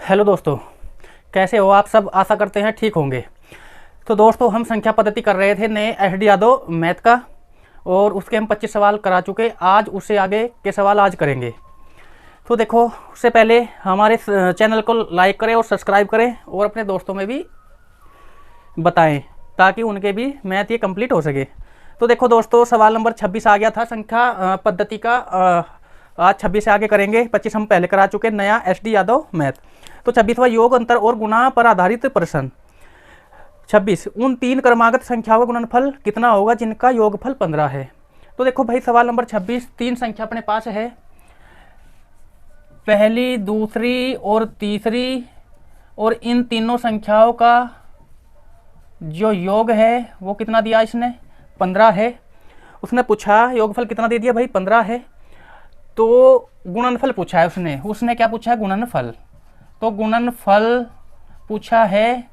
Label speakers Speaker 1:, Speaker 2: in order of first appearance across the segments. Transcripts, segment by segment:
Speaker 1: Hello दोस्तों, कैसे हो आप सब। आशा करते हैं ठीक होंगे। तो दोस्तों, हम संख्या पद्धति कर रहे थे नए एस.डी. यादव मैथ का, और उसके हम 25 सवाल करा चुके। आज उससे आगे के सवाल आज करेंगे। तो देखो, उससे पहले हमारे चैनल को लाइक करें और सब्सक्राइब करें, और अपने दोस्तों में भी बताएं ताकि उनके भी मैथ ये कंप्लीट हो सके। तो देखो दोस्तों, सवाल नंबर 26 आ गया था संख्या पद्धति का। आज 26 से आगे करेंगे। 25 हम पहले करा चुके, नया एस.डी. यादव मैथ। तो 26वां योग, अंतर और गुणा पर आधारित प्रश्न। 26, उन तीन क्रमागत संख्याओं का गुणनफल कितना होगा जिनका योगफल 15 है। तो देखो भाई, सवाल नंबर 26, तीन संख्या अपने पास है, पहली, दूसरी और तीसरी, और इन तीनों संख्याओं का जो योग है वो कितना दिया इसने, 15 है। उसने पूछा योगफल कितना दे दिया भाई, 15 है। तो गुणनफल पूछा है उसने क्या पूछा है, गुणनफल। तो गुणनफल पूछा है।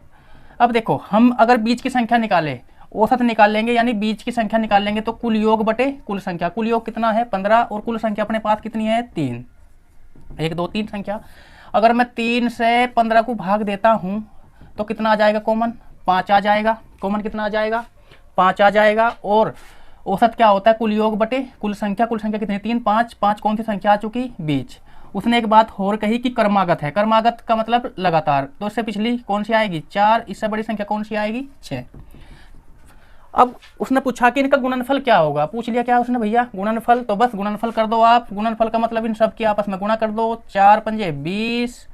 Speaker 1: अब देखो, हम अगर बीच की संख्या निकालें, औसत निकाल लेंगे, यानी बीच की संख्या निकाल लेंगे, तो कुल योग बटे कुल संख्या। कुल योग कितना है, 15, और कुल संख्या अपने पास कितनी है, 3। 1 2 3 संख्या। अगर मैं 3 से 15 को भाग देता हूं तो कितना आ जाएगा, कॉमन 5 आ जाएगा। कॉमन कितना आ जाएगा, 5 आ जाएगा। और औसत क्या होता है, कुल योग बटे कुल संख्या। कुल संख्या कितनी, 3, 5, 5 कौन सी संख्या आ चुकी, बीच। उसने एक बात और कही कि क्रमागत है। क्रमागत का मतलब लगातार। तो इससे पिछली कौन सी आएगी, 4। इससे बड़ी संख्या कौन सी आएगी, 6। अब उसने पूछा कि इनका गुणनफल क्या होगा। पूछ लिया क्या उसने भैया, गुणनफल। तो बस गुणनफल कर दो आप। गुणनफल का मतलब इन सब की आपस में गुणा कर दो। 4 पंजे 20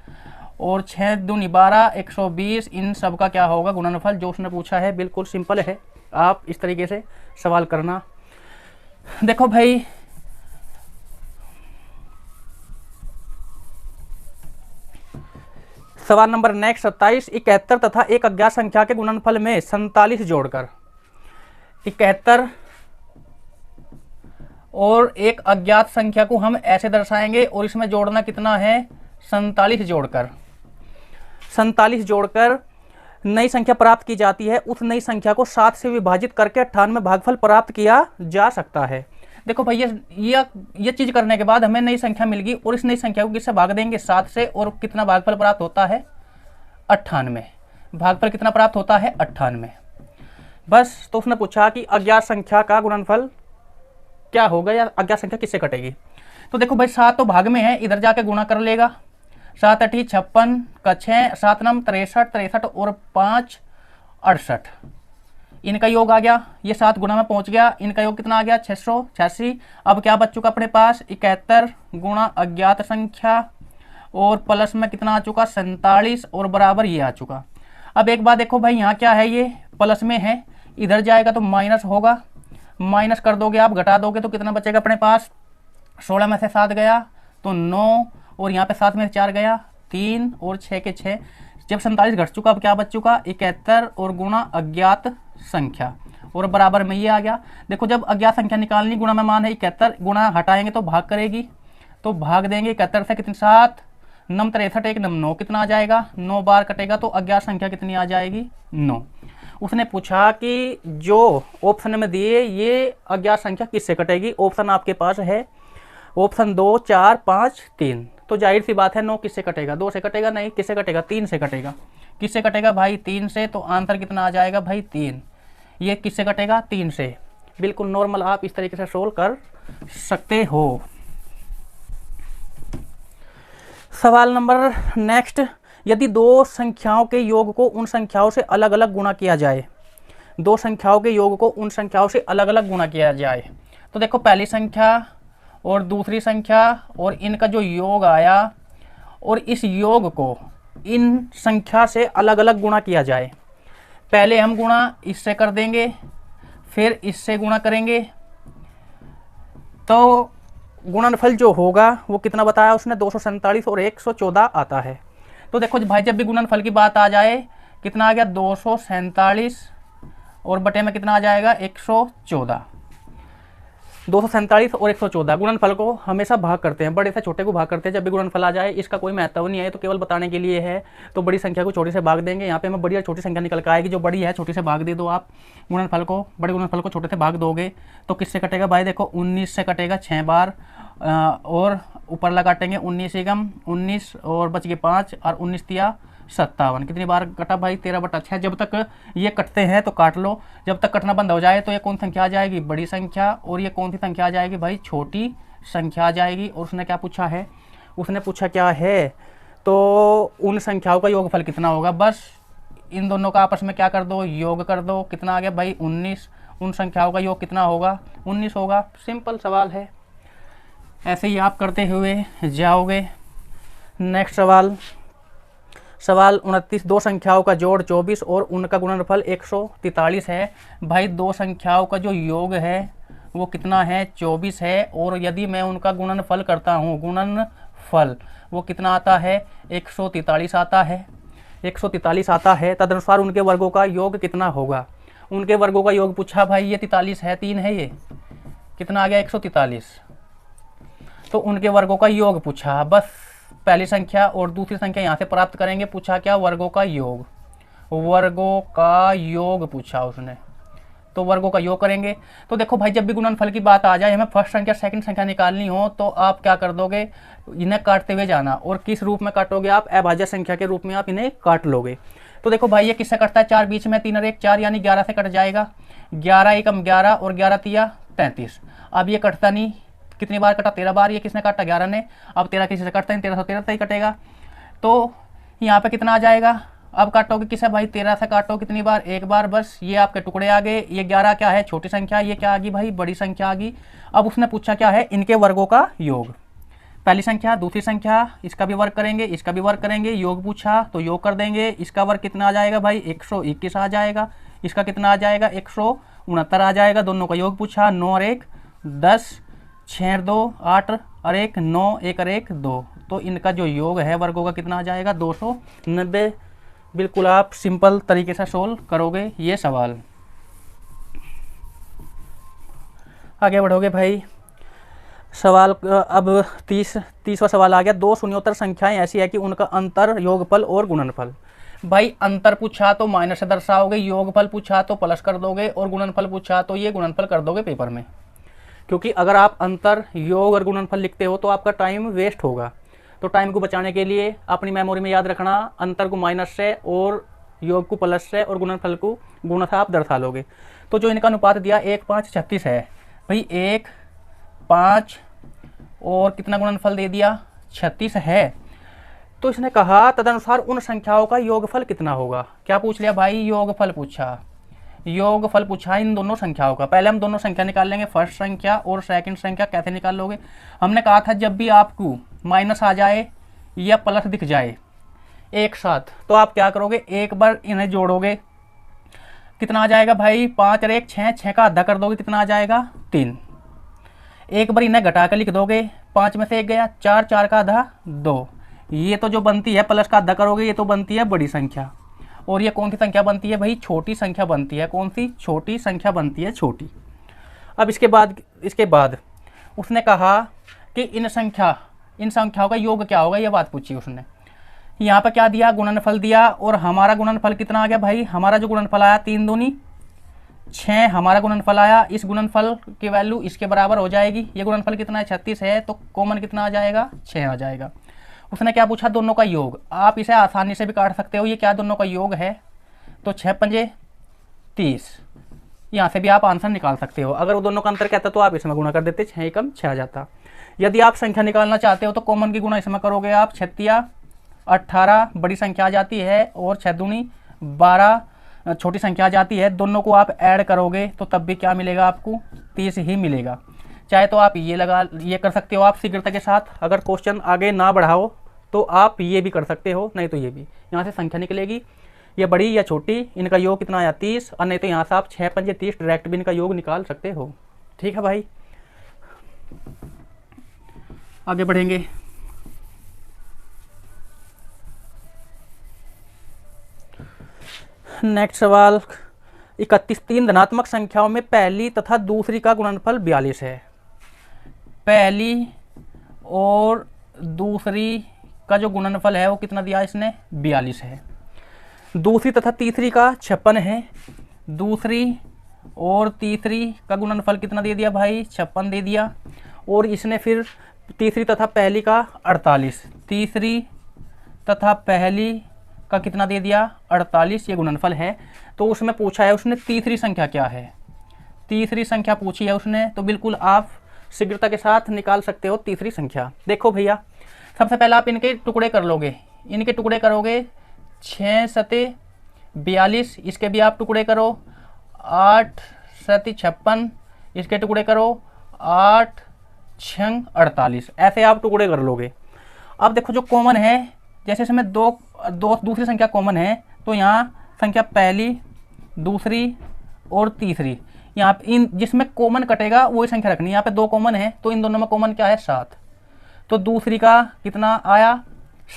Speaker 1: और 6 दूनी 12, 120। इन सब का क्या होगा गुणनफल, जो उसने पूछा है। बिल्कुल सिंपल है, आप इस तरीके से सवाल करना। देखो भाई, सवाल नंबर नेक्स्ट 27, 71 तथा एक अज्ञात संख्या के गुणनफल में 47 जोड़कर। 71 और एक अज्ञात संख्या को हम ऐसे दर्शाएंगे, और इसमें जोड़ना कितना है, 47 जोड़कर। 47 जोड़कर नई संख्या प्राप्त की जाती है। उस नई संख्या को 7 से विभाजित करके 98 भागफल प्राप्त किया जा सकता है। देखो भैया, ये चीज करने के बाद हमें नई संख्या मिल गई, और इस नई संख्या को किससे भाग देंगे, 7 से, और कितना भागफल प्राप्त होता है, 98। भागफल कितना प्राप्त होता है, 98। बस। तो उसने पूछा कि अज्ञात संख्या का गुणनफल क्या होगा, या अज्ञात संख्या किससे कटेगी। तो देखो भाई, 7 तो भाग में है, इधर जाके गुणा कर लेगा। 7 8 56 का 6, 7 9 63, 63 और 5 68। इनका योग आ गया, ये 7 गुणा में पहुंच गया। इनका योग कितना आ गया, 686। अब क्या बच चुका अपने पास, 71 गुणा अज्ञात संख्या, और प्लस में कितना आ चुका, 47, और बराबर ये आ चुका। अब एक बात देखो भाई, यहाँ क्या है, ये प्लस में है, इधर जाएगा तो माइनस होगा। माइनस कर दोगे आप, घटा दोगे तो कितना बचेगा अपने पास, 16 में से 7 गया तो 9, और यहाँ पे 7 में से 4 गया 3, और 6 के 6। जब 47 घट चुका, अब क्या बच चुका, 71 और गुणा अज्ञात संख्या, और बराबर में ये आ गया। देखो, जब अज्ञात संख्या निकालनी, गुणा में मान है 71, गुणा हटाएंगे तो भाग करेगी, तो भाग देंगे 71 से कितने, 7 9 63, 1 9 9, कितना आ जाएगा, 9 बार कटेगा, तो अज्ञात संख्या कितनी आ जाएगी, 9। उसने पूछा कि जो ऑप्शन में दिए ये अज्ञात संख्या किससे कटेगी। ऑप्शन आपके पास है, ऑप्शन 2 4 5 3। तो जाहिर सी बात है, 9 किससे कटेगा, 2 से कटेगा, नहीं, किससे कटेगा, 3 से कटेगा। किससे कटेगा भाई, 3 से। तो आंसर कितना आ जाएगा भाई, 3। ये किससे कटेगा, 3 से। बिल्कुल नॉर्मल, आप इस तरीके से सोल्व कर सकते हो। सवाल नंबर नेक्स्ट, यदि दो संख्याओं के योग को उन संख्याओं से अलग अलग गुणा किया जाए। दो संख्याओं के योग को उन संख्याओं से अलग अलग गुणा किया जाए। तो देखो, पहली संख्या और दूसरी संख्या, और इनका जो योग आया, और इस योग को इन संख्या से अलग अलग गुणा किया जाए। पहले हम गुणा इससे कर देंगे, फिर इससे गुणा करेंगे, तो गुणनफल जो होगा वो कितना बताया उसने, 247 और 114 आता है। तो देखो भाई, जब भी गुणनफल की बात आ जाए, कितना आ गया, 247, और बटे में कितना आ जाएगा, 114। 247 और 114 गुणनफल को हमेशा भाग करते हैं, बड़े से छोटे को भाग करते हैं जब भी गुणनफल आ जाए। इसका कोई महत्व नहीं है, तो केवल बताने के लिए है। तो बड़ी संख्या को छोटी से भाग देंगे। यहाँ पे हमें बड़ी और छोटी संख्या निकल कर आएगी, जो बड़ी है छोटी से भाग दे दो आप। गुणनफल को, बड़े गुणनफल को छोटे से भाग दोगे तो किससे कटेगा भाई, देखो 19 से कटेगा 6 बार, और ऊपर लगा काटेंगे 19 एकम 19 और बच गए 5 और 19 तिया 57। कितनी बार कटा भाई 13/6। जब तक ये कटते हैं तो काट लो, जब तक कटना बंद हो जाए तो ये कौन संख्या आ जाएगी, बड़ी संख्या, और ये कौन सी संख्या आ जाएगी भाई, छोटी संख्या आ जाएगी। और उसने क्या पूछा है, उसने पूछा क्या है, तो उन संख्याओं का योगफल कितना होगा। बस इन दोनों का आपस में क्या कर दो, योग कर दो। कितना आ गया भाई 19। उन संख्याओं का योग कितना होगा, 19 होगा। सिंपल सवाल है, ऐसे ही आप करते हुए जाओगे। नेक्स्ट सवाल, सवाल 29। दो संख्याओं का जोड़ 24 और उनका गुणनफल 143 है। भाई दो संख्याओं का जो योग है वो कितना है, 24 है। और यदि मैं उनका गुणनफल करता हूँ, गुणनफल वो कितना आता है, 143 आता है। 143 आता है। तदनुसार उनके वर्गों का योग कितना होगा। उनके वर्गों का योग पूछा भाई, ये 43 है, 3 है, ये कितना आ गया 143। तो उनके वर्गों का योग पूछा। बस पहली संख्या और दूसरी संख्या यहाँ से प्राप्त करेंगे। पूछा क्या, वर्गों का योग, वर्गों का योग पूछा उसने, तो वर्गों का योग करेंगे। तो देखो भाई जब भी गुणनफल की बात आ जाए, हमें फर्स्ट संख्या सेकंड संख्या निकालनी हो तो आप क्या कर दोगे, इन्हें काटते हुए जाना। और किस रूप में काटोगे आप, अभाज्य संख्या के रूप में आप इन्हें काट लोगे। तो देखो भाई ये किससे कटता है, 4 बीच में 3 और 1 4 यानी 11 से कट जाएगा। 11 एकम 11 और 11 तिया 33। अब ये कटता नहीं, कितनी बार कटा, 13 बार। ये किसने काटा, 11 ने। अब 13 किसी से कटता है, 1313 से ही कटेगा। तो यहाँ पे कितना आ जाएगा, अब काटोगे किसे भाई, 13 से काटो कितनी बार, एक बार। बस ये आपके टुकड़े आ गए। ये 11 क्या है, छोटी संख्या, ये क्या आ गई भाई, बड़ी संख्या आ गई। अब उसने पूछा क्या है, इनके वर्गों का योग। पहली संख्या दूसरी संख्या, इसका भी वर्ग करेंगे, इसका भी वर्ग करेंगे। योग पूछा तो योग कर देंगे। इसका वर्ग कितना आ जाएगा भाई, 121 आ जाएगा। इसका कितना आ जाएगा, 169 आ जाएगा। दोनों का योग पूछा, 9 और 1 10, 6 और 2 8 और 1 9, 1 और 1 2। तो इनका जो योग है वर्गों का कितना आ जाएगा, 290। बिल्कुल आप सिंपल तरीके से सोल्व करोगे ये सवाल। आगे बढ़ोगे भाई। सवाल अब 30वां सवाल आ गया। दो शून्योत्तर संख्याएं ऐसी है कि उनका अंतर, योगफल और गुणनफल। भाई अंतर पूछा तो माइनस से दर्शाओगे, योगफल पूछा तो प्लस कर दोगे, और गुणनफल पूछा तो ये गुणनफल कर दोगे पेपर में। क्योंकि अगर आप अंतर, योग और गुणनफल लिखते हो तो आपका टाइम वेस्ट होगा। तो टाइम को बचाने के लिए अपनी मेमोरी में याद रखना, अंतर को माइनस से और योग को प्लस से और गुणनफल को गुणा से आप दर्शा लोगे। तो जो इनका अनुपात दिया 1 5 36 है भाई। 1 5 और कितना गुणनफल दे दिया, 36 है। तो इसने कहा तदनुसार उन संख्याओं का योगफल कितना होगा। क्या पूछ लिया भाई, योगफल पूछा। योगफल पूछा इन दोनों संख्याओं का। पहले हम दोनों संख्या निकाल लेंगे, फर्स्ट संख्या और सेकंड संख्या। कैसे निकाल लोगे, हमने कहा था जब भी आपको माइनस आ जाए या प्लस दिख जाए एक साथ, तो आप क्या करोगे, एक बार इन्हें जोड़ोगे। कितना आ जाएगा भाई, 5 और 1 6, 6 का आधा कर दोगे, कितना आ जाएगा 3। एक बार इन्हें घटा कर लिख दोगे, 5 में से 1 गया, 4 4 का आधा 2। ये तो जो बनती है प्लस का आधा करोगे, ये तो बनती है बड़ी संख्या। और ये कौन सी संख्या बनती है भाई, छोटी संख्या बनती है। कौन सी, छोटी संख्या बनती है, छोटी। अब इसके बाद उसने कहा कि इन संख्याओं का योग क्या होगा, ये बात पूछी उसने। यहाँ पर क्या दिया, गुणनफल दिया। और हमारा गुणनफल कितना आ गया भाई, हमारा जो गुणनफल आया 3 दूनी 6 हमारा गुणनफल आया। इस गुणनफल की वैल्यू इसके बराबर हो जाएगी। ये गुणनफल कितना है, 36 है। तो कॉमन कितना आ जाएगा, 6 आ जाएगा। उसने क्या पूछा, दोनों का योग। आप इसे आसानी से भी काट सकते हो, ये क्या दोनों का योग है। तो 6 पंजे 30, यहाँ से भी आप आंसर निकाल सकते हो। अगर वो दोनों का अंतर कहता तो आप इसमें गुणा कर देते, 6 एकम 6 आ जाता। यदि आप संख्या निकालना चाहते हो तो कॉमन की गुणा इसमें करोगे आप, 6 18 बड़ी संख्या आ जाती है, और 6 दूनी 12 छोटी संख्या आ जाती है। दोनों को आप ऐड करोगे तो तब भी क्या मिलेगा आपको, 30 ही मिलेगा। चाहे तो आप ये कर सकते हो आप शीघ्रता के साथ। अगर क्वेश्चन आगे ना बढ़ाओ तो आप ये भी कर सकते हो, नहीं तो ये भी। यहाँ से संख्या निकलेगी, ये बड़ी या छोटी, इनका योग कितना आया 30। और नहीं तो यहाँ से आप 6 पंजे 30 डायरेक्ट भी इनका योग निकाल सकते हो। ठीक है भाई, आगे बढ़ेंगे। नेक्स्ट सवाल 31। 3 धनात्मक संख्याओं में पहली तथा दूसरी का गुणनफल 42 है। पहली और दूसरी का जो गुणनफल है वो कितना दिया इसने, 42 है। दूसरी तथा तीसरी का 56 है। दूसरी और तीसरी का गुणनफल कितना दे दिया भाई, 56 दे दिया। और इसने फिर तीसरी तथा पहली का 48, तीसरी तथा पहली का कितना दे दिया 48, ये गुणनफल है। तो उसमें पूछा है उसने तीसरी संख्या क्या है, तीसरी संख्या पूछी है उसने, तो बिल्कुल आप शीघ्रता के साथ निकाल सकते हो तीसरी संख्या। देखो भैया, सबसे पहले आप इनके टुकड़े कर लोगे, इनके टुकड़े करोगे 6 सते 42, इसके भी आप टुकड़े करो 8 सती 56, इसके टुकड़े करो 8 छंग 48, ऐसे आप टुकड़े कर लोगे। अब देखो जो कॉमन है, जैसे इसमें दो दूसरी संख्या कॉमन है, तो यहाँ संख्या पहली, दूसरी और तीसरी, यहाँ पे इन जिसमें कॉमन कटेगा वही संख्या रखनी है। यहाँ पे 2 कॉमन है, तो इन दोनों में कॉमन क्या है 7, तो दूसरी का कितना आया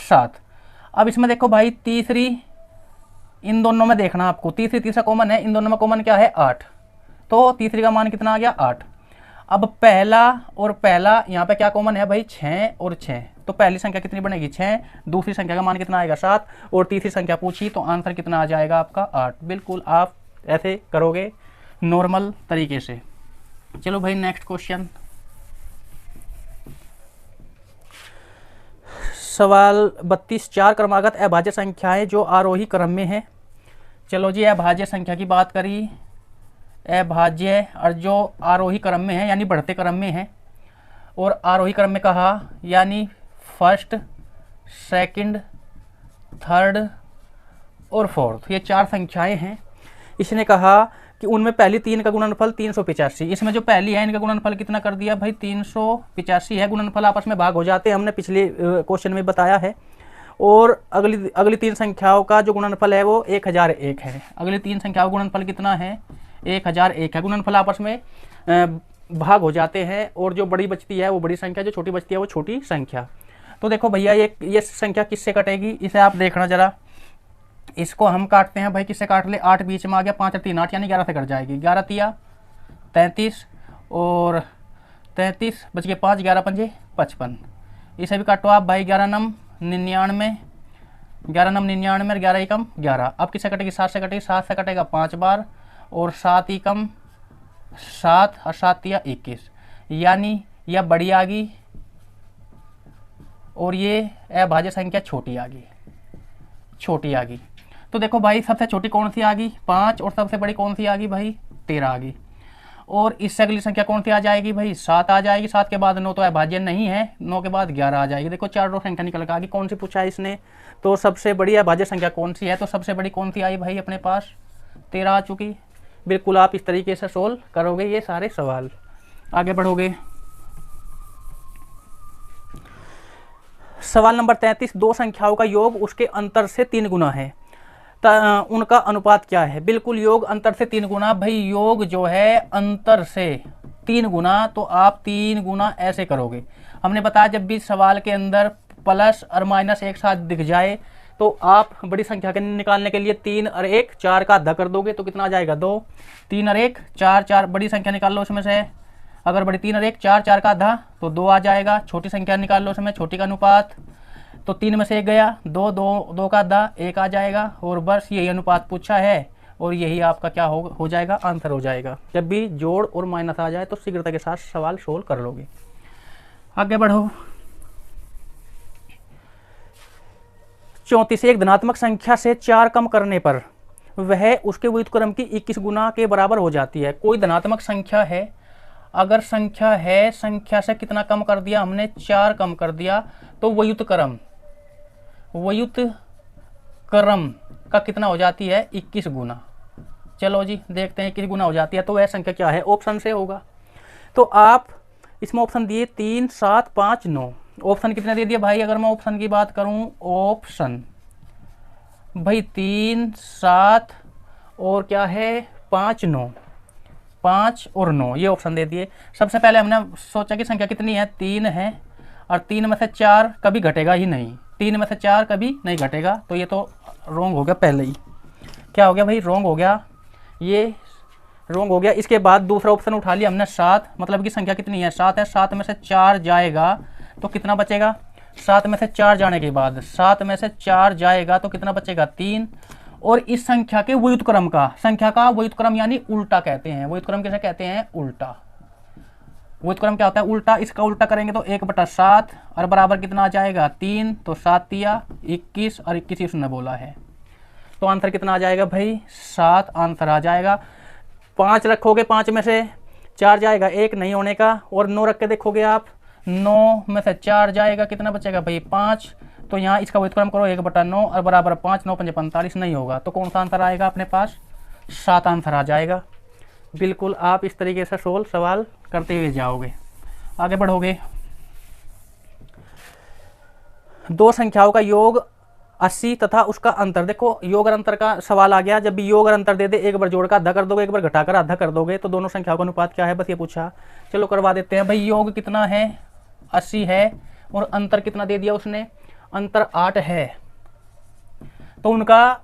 Speaker 1: 7। अब इसमें देखो भाई तीसरी, इन दोनों में देखना आपको, तीसरी तीसरा कॉमन है, इन दोनों में कॉमन क्या है 8, तो तीसरी का मान कितना आ गया 8। अब पहला और पहला, यहाँ पे क्या कॉमन है भाई 6 और 6, तो पहली संख्या कितनी बनेगी 6, दूसरी संख्या का मान कितना आएगा 7, और तीसरी संख्या पूछी तो आंसर कितना आ जाएगा आपका 8। बिल्कुल आप ऐसे करोगे नॉर्मल तरीके से। चलो भाई नेक्स्ट क्वेश्चन, सवाल 32, 4 क्रमागत अभाज्य संख्याएं जो आरोही क्रम में है। चलो जी, अभाज्य संख्या की बात करी, अभाज्य और जो आरोही क्रम में है यानी बढ़ते क्रम में है, और आरोही क्रम में कहा यानी फर्स्ट, सेकंड, थर्ड और फोर्थ, ये 4 संख्याएं हैं। इसने कहा कि उनमें पहली 3 का गुणनफल 385, इसमें जो पहली है इनका गुणनफल कितना कर दिया भाई 385 है। गुणनफल आपस में भाग हो जाते हैं, हमने पिछले क्वेश्चन में बताया है। और अगली 3 संख्याओं का जो गुणनफल है वो 1001 है। अगली 3 संख्याओं का गुणनफल कितना है 1001 है। गुणनफल आपस में भाग हो जाते हैं, और जो बड़ी बचती है वो बड़ी संख्या, जो छोटी बचती है वो छोटी संख्या। तो देखो भैया ये संख्या किससे कटेगी, इसे आप देखना जरा, इसको हम काटते हैं भाई, किससे काट ले, 8 बीच में आ गया, 5 और 3 8 यानी 11 से कट जाएगी। 11 तिया 33 और 33 बच गए 5, 11 पंजे 55, इसे भी काटो आप भाई, 11 नम 99, 11 नम 99 और 11 एकम 11। अब किससे कटेगी 7 से कटेगी, 7 से कटेगा 5 बार, और 7 एकम 7 और 7 तिया 21, यानी यह बड़ी आ गई और ये अभाज्य संख्या छोटी आ गई, छोटी आ गई। तो देखो भाई सबसे छोटी कौन सी आ गई 5, और सबसे बड़ी कौन सी आ गई भाई 13 आ गई। और इससे अगली संख्या कौन सी आ जाएगी भाई 7 आ जाएगी। 7 के बाद 9 तो अभाज्य नहीं है, 9 के बाद 11 आ जाएगी। देखो चारों संख्या निकल के आ गई। कौन सी पूछा है इसने, तो सबसे बड़ी अभाज्य संख्या कौन सी है, तो सबसे बड़ी कौन सी आई भाई अपने पास 13 आ चुकी। बिल्कुल आप इस तरीके से सोल्व करोगे ये सारे सवाल, आगे बढ़ोगे। सवाल नंबर 33, 2 संख्याओं का योग उसके अंतर से 3 गुना है, उनका अनुपात क्या है। बिल्कुल योग अंतर से 3 गुना, भाई योग जो है अंतर से 3 गुना, तो आप 3 गुना ऐसे करोगे। हमने बताया जब भी सवाल के अंदर प्लस और माइनस एक साथ दिख जाए तो आप बड़ी संख्या के निकालने के लिए 3 और 1 4 का आधा कर दोगे तो कितना आ जाएगा 2, 3 और 1 4, 4 बड़ी संख्या निकाल लो उसमें से, अगर बड़ी 3 और 1 4, 4 का आधा तो 2 आ जाएगा। छोटी संख्या निकाल लो उसमें, छोटी का अनुपात, तो 3 में से 1 गया 2, 2 का आधा 1 आ जाएगा। और बस यही अनुपात पूछा है और यही आपका क्या हो जाएगा आंसर हो जाएगा। जब भी जोड़ और माइनस आ जाए तो शीघ्रता के साथ सवाल सोल्व कर लोगे। आगे बढ़ो। 34, एक धनात्मक संख्या से 4 कम करने पर वह उसके व्युत्क्रम की 21 गुना के बराबर हो जाती है। कोई धनात्मक संख्या है, अगर संख्या है, संख्या से कितना कम कर दिया हमने 4 कम कर दिया, तो व्युत्क्रम का कितना हो जाती है 21 गुना। चलो जी देखते हैं 21 गुना हो जाती है तो वह संख्या क्या है, ऑप्शन से होगा। तो आप इसमें ऑप्शन दिए 3 7 5 9, ऑप्शन कितने दे दिए भाई, अगर मैं ऑप्शन की बात करूं, ऑप्शन भाई 3 7 और क्या है 5 9, 5 और 9 ये ऑप्शन दे दिए। सबसे पहले हमने सोचा कि संख्या कितनी है 3 है, और 3 में से 4 कभी घटेगा ही नहीं, 3 में से 4 कभी नहीं घटेगा, तो ये तो रॉन्ग हो गया पहले ही। क्या हो गया भाई, रॉन्ग हो गया, ये रॉन्ग हो गया। इसके बाद दूसरा ऑप्शन उठा लिया हमने 7, मतलब कि संख्या कितनी है 7 है, 7 में से 4 जाएगा तो कितना बचेगा, 7 में से 4 जाने के बाद 7 में से 4 जाएगा तो कितना बचेगा 3। और इस संख्या के व्युत्क्रम का, संख्या का व्युत्क्रम यानी उल्टा कहते हैं, व्युत्क्रम किसे कहते हैं उल्टा, व्युत्क्रम क्या होता है उल्टा, इसका उल्टा करेंगे तो 1/7 और बराबर कितना आ जाएगा 3, तो 7 तिया 21 और 21 उसने बोला है, तो आंसर कितना आ जाएगा भाई 7 आंसर आ जाएगा। 5 रखोगे 5 में से 4 जाएगा, 1 नहीं होने का, और 9 रख के देखोगे आप 9 में से 4 जाएगा, कितना बचेगा भाई 5, तो यहाँ इसका व्युत्क्रम करो 1/9 और बराबर 5, 9 5 45 नहीं होगा, तो कौन सा आंसर आएगा अपने पास 7 आंसर आ जाएगा। बिल्कुल आप इस तरीके से सवाल करते हुए जाओगे, आगे बढ़ोगे। दो संख्याओं का योग 80 तथा उसका अंतर, देखो योग और अंतर का सवाल आ गया। जब भी योग और अंतर दे दे, एक बार जोड़कर आधा कर दोगे, एक बार घटाकर आधा कर दोगे, तो दोनों संख्याओं का अनुपात क्या है बस ये पूछा। चलो करवा देते हैं भाई। योग कितना है 80 है, और अंतर कितना दे दिया उसने, अंतर 8 है, तो उनका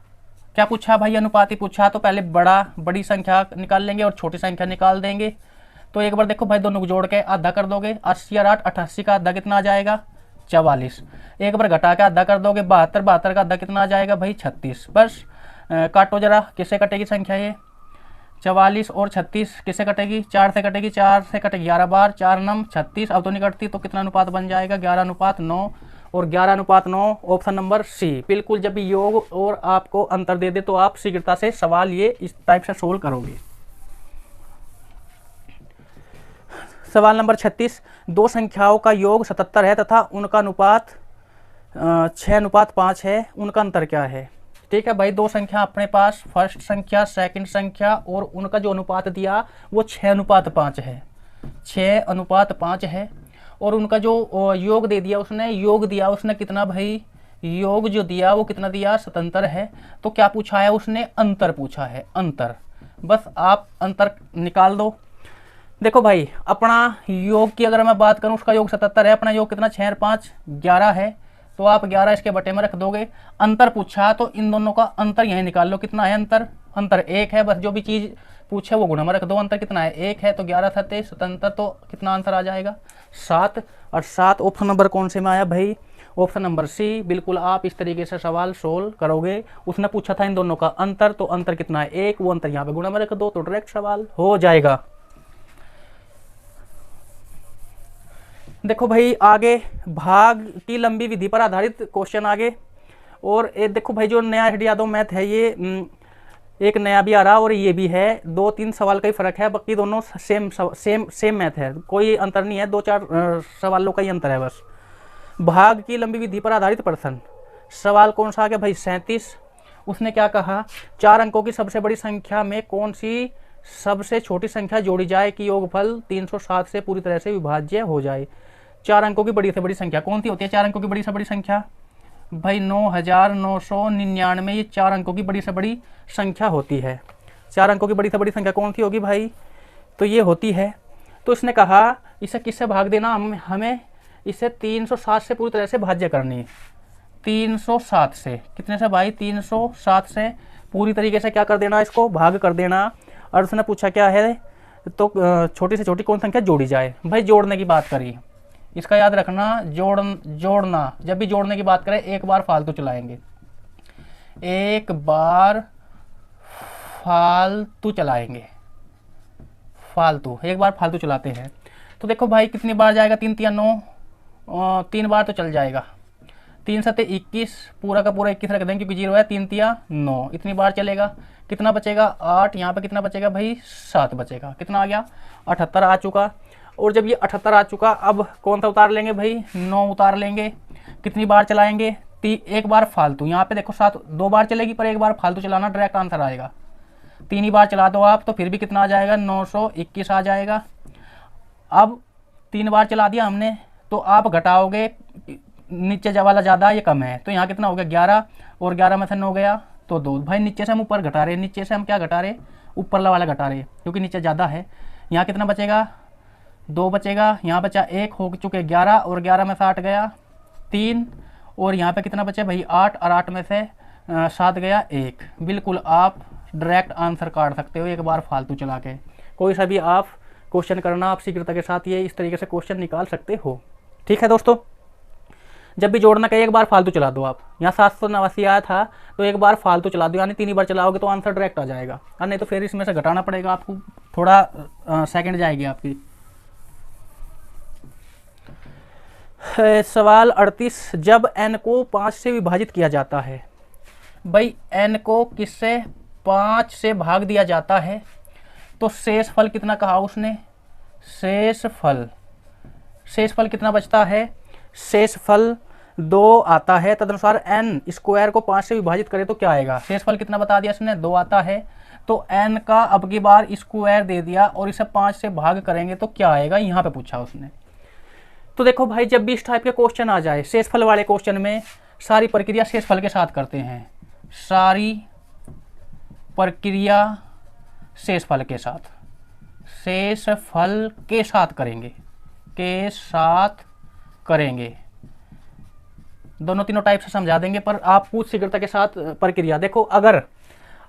Speaker 1: क्या पूछा भाई अनुपात ही पूछा, तो पहले बड़ी संख्या निकाल लेंगे और छोटी संख्या निकाल देंगे। तो एक बार देखो भाई दोनों को जोड़ के आधा कर दोगे, 80 और 8 88 का आधा कितना आ जाएगा 44। एक बार घटा के आधा कर दोगे 72, 72 का आधा कितना आ जाएगा भाई 36। बस काटो जरा, किससे कटेगी संख्या ये 44 और 36 किससे कटेगी 4 से कटेगी, 4 से कटेगी 11 बार, 4 9 36, अब तो नहीं कटती, तो कितना अनुपात बन जाएगा 11:9, और 11:9 ऑप्शन नंबर सी। बिल्कुल जब भी योग और आपको अंतर दे दे तो आप शीघ्रता से सवाल ये इस टाइप से सोल्व करोगे। सवाल नंबर 36, दो संख्याओं का योग 77 है तथा उनका अनुपात 6:5 है, उनका अंतर क्या है। ठीक है भाई, दो संख्या अपने पास, फर्स्ट संख्या सेकंड संख्या, और उनका जो अनुपात दिया वो 6:5 है, 6:5 है, और उनका जो योग दे दिया उसने, योग दिया उसने कितना भाई, योग जो दिया वो कितना दिया 77 है, तो क्या पूछा है उसने अंतर पूछा है, अंतर। बस आप अंतर निकाल दो। देखो भाई अपना योग की अगर मैं बात करूं, उसका योग 77 है, अपना योग कितना 6 और 5 11 है, तो आप 11 इसके बटे में रख दोगे। अंतर पूछा तो इन दोनों का अंतर यहीं निकाल लो, कितना है अंतर, अंतर 1 है, बस जो भी चीज़ पूछे वो गुणा में रख दो। अंतर कितना है 1 है, तो 11 था 23 77, तो कितना आंसर आ जाएगा 7, और 7 ऑप्शन नंबर कौन से में आया भाई, ऑप्शन नंबर सी। बिल्कुल आप इस तरीके से सवाल सोल्व करोगे। उसने पूछा था इन दोनों का अंतर, तो अंतर कितना है 1, वो अंतर यहाँ पे गुणा में रख दो, तो डायरेक्ट सवाल हो जाएगा। देखो भाई आगे भाग की लंबी विधि पर आधारित क्वेश्चन आगे, और ये देखो भाई जो नया हेड यादव मैथ है ये एक नया भी आ रहा और ये भी है, 2-3 सवाल का ही फर्क है, बाकी दोनों सेम मैथ है, कोई अंतर नहीं है, 2-4 सवालों का ही अंतर है बस। भाग की लंबी विधि पर आधारित प्रश्न, सवाल कौन सा आ गया भाई 37। उसने क्या कहा, 4 अंकों की सबसे बड़ी संख्या में कौन सी सबसे छोटी संख्या जोड़ी जाए कि योगफल 360 से पूरी तरह से विभाज्य हो जाए। 4 अंकों की बड़ी से बड़ी संख्या कौन सी होती है, 4 अंकों की बड़ी से बड़ी संख्या भाई 9999, ये 4 अंकों की बड़ी से बड़ी संख्या होती है। 4 अंकों की बड़ी से बड़ी संख्या कौन सी होगी भाई, तो ये होती है। तो इसने कहा इसे किससे भाग देना, हमें इसे 360 से पूरी तरह से भाज्य करनी है। 360 से कितने से भाई, 360 से पूरी तरीके से क्या कर देना, इसको भाग कर देना। और उसने पूछा क्या है, तो छोटी से छोटी कौन संख्या जोड़ी जाए। भाई जोड़ने की बात करी, इसका याद रखना, जोड़ना जब भी जोड़ने की बात करें एक बार फालतू चलाएंगे, एक बार फालतू चलाएंगे, एक बार फालतू चलाते हैं। तो देखो भाई कितनी बार जाएगा, 3 तिया 9, 3 बार तो चल जाएगा, 3 सत्ते 21, पूरा का पूरा 21 रख देंगे क्योंकि 0 है, 3 तिया 9, इतनी बार चलेगा। कितना बचेगा 8, यहाँ पे कितना बचेगा भाई 7 बचेगा, कितना आ गया 78 आ चुका। और जब ये 78 आ चुका, अब कौन सा उतार लेंगे भाई 9 उतार लेंगे। कितनी बार चलाएंगे, एक बार फालतू, यहाँ पे देखो 7 2 बार चलेगी पर एक बार फालतू चलाना, डायरेक्ट आंसर आएगा। 3 ही बार चला दो आप तो फिर भी कितना आ जाएगा 921 आ जाएगा। अब 3 बार चला दिया हमने, तो आप घटाओगे, नीचे वाला ज़्यादा ये कम है, तो यहाँ कितना हो गया 11, और 11 में से 9 गया तो 2। भाई नीचे से हम ऊपर घटा रहे, नीचे से हम क्या घटा रहे, ऊपर वाला घटा रहे, क्योंकि नीचे ज़्यादा है। यहाँ कितना बचेगा 2 बचेगा, यहाँ बचा 1, हो चुके 11, और 11 में से 8 गया 3, और यहाँ पे कितना बचे भाई 8, और 8 में से 7 गया 1। बिल्कुल आप डायरेक्ट आंसर काट सकते हो एक बार फालतू चला के। कोई सा भी आप क्वेश्चन करना, आप शीघ्रता के साथ ये इस तरीके से क्वेश्चन निकाल सकते हो। ठीक है दोस्तों, जब भी जोड़ना का एक बार फालतू चला दो आप, यहाँ 789 आया था तो एक बार फालतू चला दो, यानी 3 बार चलाओगे तो आंसर डायरेक्ट आ जाएगा, और नहीं तो फिर इसमें से घटाना पड़ेगा आपको, थोड़ा सेकंड जाएगी आपकी। सवाल 38, जब n को 5 से विभाजित किया जाता है। भाई n को किससे 5 से भाग दिया जाता है तो शेष फल कितना कहा उसने, शेष फल कितना बचता है, शेष फल 2 आता है। तदनुसार n स्क्वायर को 5 से विभाजित करें तो क्या आएगा, शेष फल कितना बता दिया इसने, 2 आता है। तो n का अब की बार स्क्वायर दे दिया और इसे 5 से भाग करेंगे तो क्या आएगा, यहाँ पे पूछा उसने। तो देखो भाई जब भी इस टाइप के क्वेश्चन आ जाए, शेषफल वाले क्वेश्चन में सारी प्रक्रिया शेषफल के साथ करते हैं, सारी प्रक्रिया शेषफल के साथ, शेषफल के साथ करेंगे, दोनों तीनों टाइप से समझा देंगे, पर आप पूछ शीघ्रता के साथ प्रक्रिया देखो।